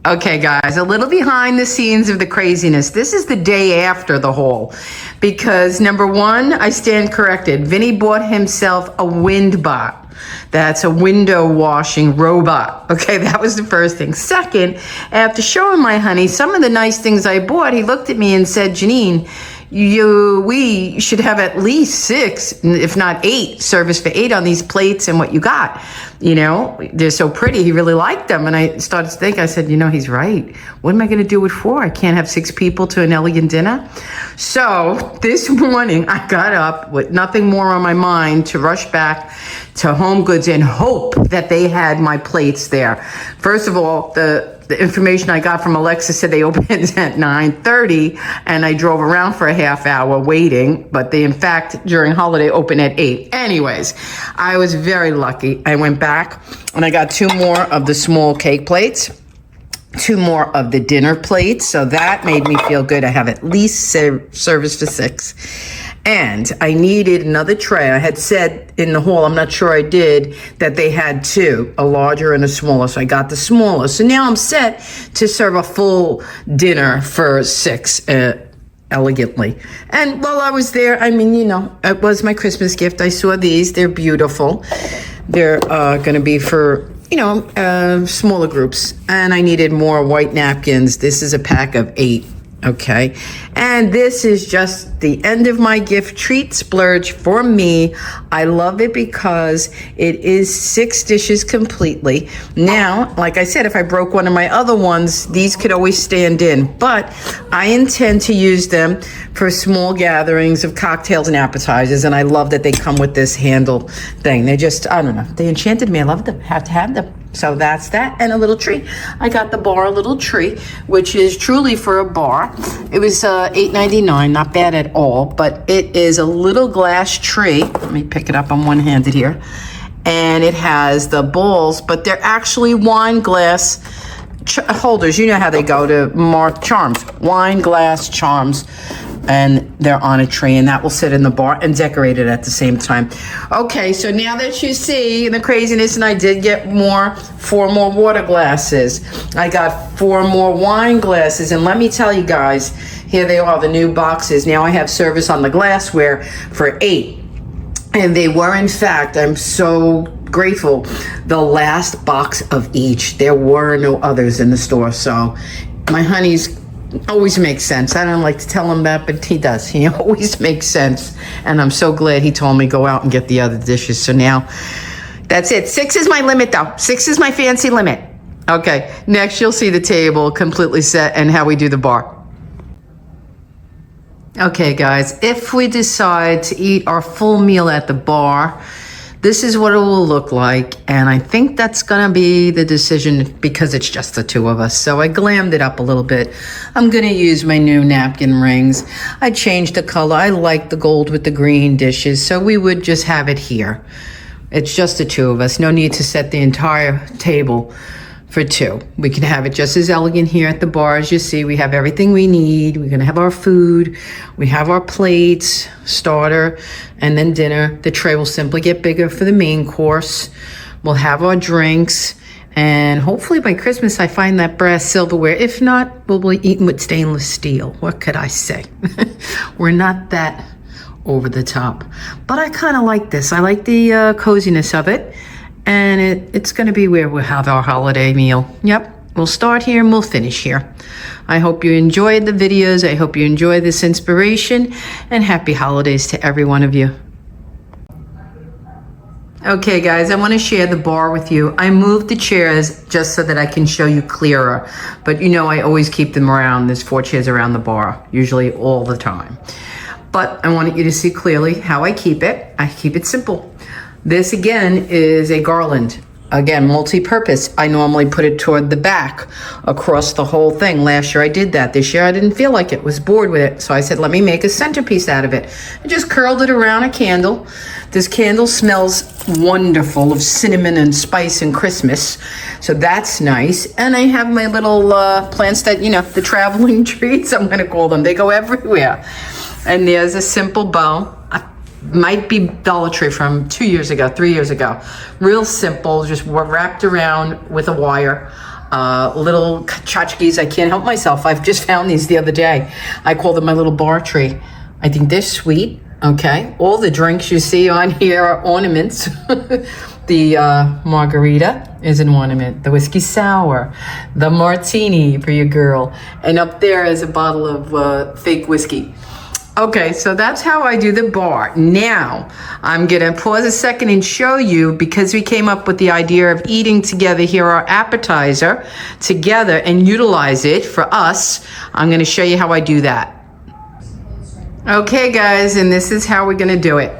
Okay, guys, a little behind the scenes of the craziness. This is the day after the haul because number one, I stand corrected. Vinny bought himself a WindBot. That's a window washing robot. Okay, that was the first thing. Second, after showing my honey some of the nice things I bought, he looked at me and said, Jeanine, we should have at least 6, if not 8, service for 8 on these plates and what you got. You know, they're so pretty. He really liked them. And I started to think, I said, he's right. What am I going to do it for? I can't have 6 people to an elegant dinner. So this morning I got up with nothing more on my mind to rush back to Home Goods and hope that they had my plates there. First of all, the information I got from Alexa said they opened at 9:30, and I drove around for a half hour waiting, but they in fact during holiday open at 8. Anyways, I was very lucky. I went back and I got 2 more of the small cake plates, 2 more of the dinner plates, so that made me feel good. I have at least service for 6. And I needed another tray. I had said in the haul, I'm not sure I did, that they had 2, a larger and a smaller. So I got the smaller. So now I'm set to serve a full dinner for 6 elegantly. And while I was there, it was my Christmas gift. I saw these. They're beautiful. They're going to be for smaller groups. And I needed more white napkins. This is a pack of 8. Okay, and this is just the end of my gift treat splurge for me. I love it because it is 6 dishes completely. Now, like I said, if I broke one of my other ones, these could always stand in, but I intend to use them for small gatherings of cocktails and appetizers, and I love that they come with this handle thing. They just, I don't know, they enchanted me. I love them, have to have them. So that's that, and a little tree. I got the bar little tree, which is truly for a bar. It was $8.99, not bad at all, but it is a little glass tree. Let me pick it up, I'm one-handed here. And it has the balls, but they're actually wine glass holders. You know how they go to charms, wine glass charms. And they're on a tray, and that will sit in the bar and decorate it at the same time. Okay, so now that you see the craziness, and I did get 4 more water glasses. I got 4 more wine glasses, and let me tell you guys, here they are, the new boxes. Now I have service on the glassware for 8. And they were, in fact, I'm so grateful, the last box of each. There were no others in the store, so my honey's always makes sense. I don't like to tell him that, but he does. He always makes sense. And I'm so glad he told me go out and get the other dishes. So now that's it. 6 is my limit though. 6 is my fancy limit. Okay, next you'll see the table completely set and how we do the bar. Okay guys, if we decide to eat our full meal at the bar, this is what it will look like, and I think that's gonna be the decision because it's just the 2 of us. So I glammed it up a little bit. I'm gonna use my new napkin rings. I changed the color. I like the gold with the green dishes, so we would just have it here. It's just the 2 of us. No need to set the entire table for 2. We can have it just as elegant here at the bar. As you see, we have everything we need. We're gonna have our food, we have our plates, starter, and then dinner. The tray will simply get bigger for the main course. We'll have our drinks, and hopefully by Christmas I find that brass silverware. If not, we'll be eating with stainless steel. What could I say? We're not that over the top, but I kind of like this. I like the coziness of it. And it's going to be where we'll have our holiday meal. Yep, we'll start here and we'll finish here. I hope you enjoyed the videos. I hope you enjoy this inspiration. And happy holidays to every one of you. Okay, guys, I want to share the bar with you. I moved the chairs just so that I can show you clearer. But I always keep them around. There's 4 chairs around the bar, usually all the time. But I wanted you to see clearly how I keep it. I keep it simple. This again is a garland. Again, multi-purpose. I normally put it toward the back across the whole thing. Last year I did that. This year I didn't feel like it, was bored with it. So I said, let me make a centerpiece out of it. I just curled it around a candle. This candle smells wonderful of cinnamon and spice and Christmas. So that's nice. And I have my little plants that, the traveling trees, I'm going to call them. They go everywhere. And there's a simple bow. Might be Dollar Tree from 2 years ago, 3 years ago. Real simple, just wrapped around with a wire. little tchotchkes. I can't help myself. I've just found these the other day. I call them my little bar tree. I think they're sweet. Okay. All the drinks you see on here are ornaments. The margarita is an ornament. The whiskey sour. The martini for your girl. And up there is a bottle of fake whiskey. Okay, so that's how I do the bar. Now, I'm gonna pause a second and show you, because we came up with the idea of eating together here, our appetizer together, and utilize it for us. I'm gonna show you how I do that. Okay, guys, and this is how we're gonna do it.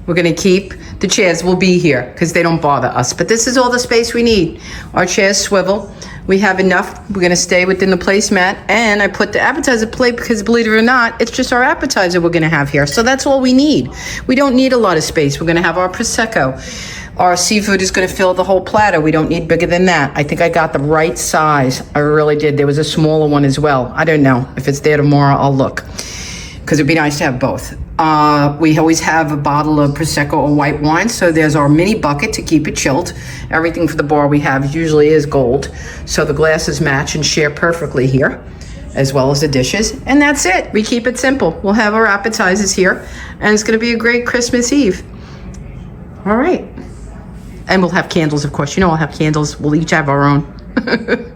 We're gonna keep the chairs will be here because they don't bother us, but this is all the space we need. Our chairs swivel. We have enough. We're gonna stay within the placemat, and I put the appetizer plate because, believe it or not, it's just our appetizer we're gonna have here. So that's all we need. We don't need a lot of space. We're gonna have our Prosecco. Our seafood is gonna fill the whole platter. We don't need bigger than that. I think I got the right size. I really did. There was a smaller one as well. I don't know. If it's there tomorrow, I'll look, because it'd be nice to have both. We always have a bottle of Prosecco or white wine, so there's our mini bucket to keep it chilled. Everything for the bar we have usually is gold, so the glasses match and share perfectly here, as well as the dishes, and that's it. We keep it simple. We'll have our appetizers here, and it's gonna be a great Christmas Eve. All right. And we'll have candles, of course. You know, I'll have candles. We'll each have our own.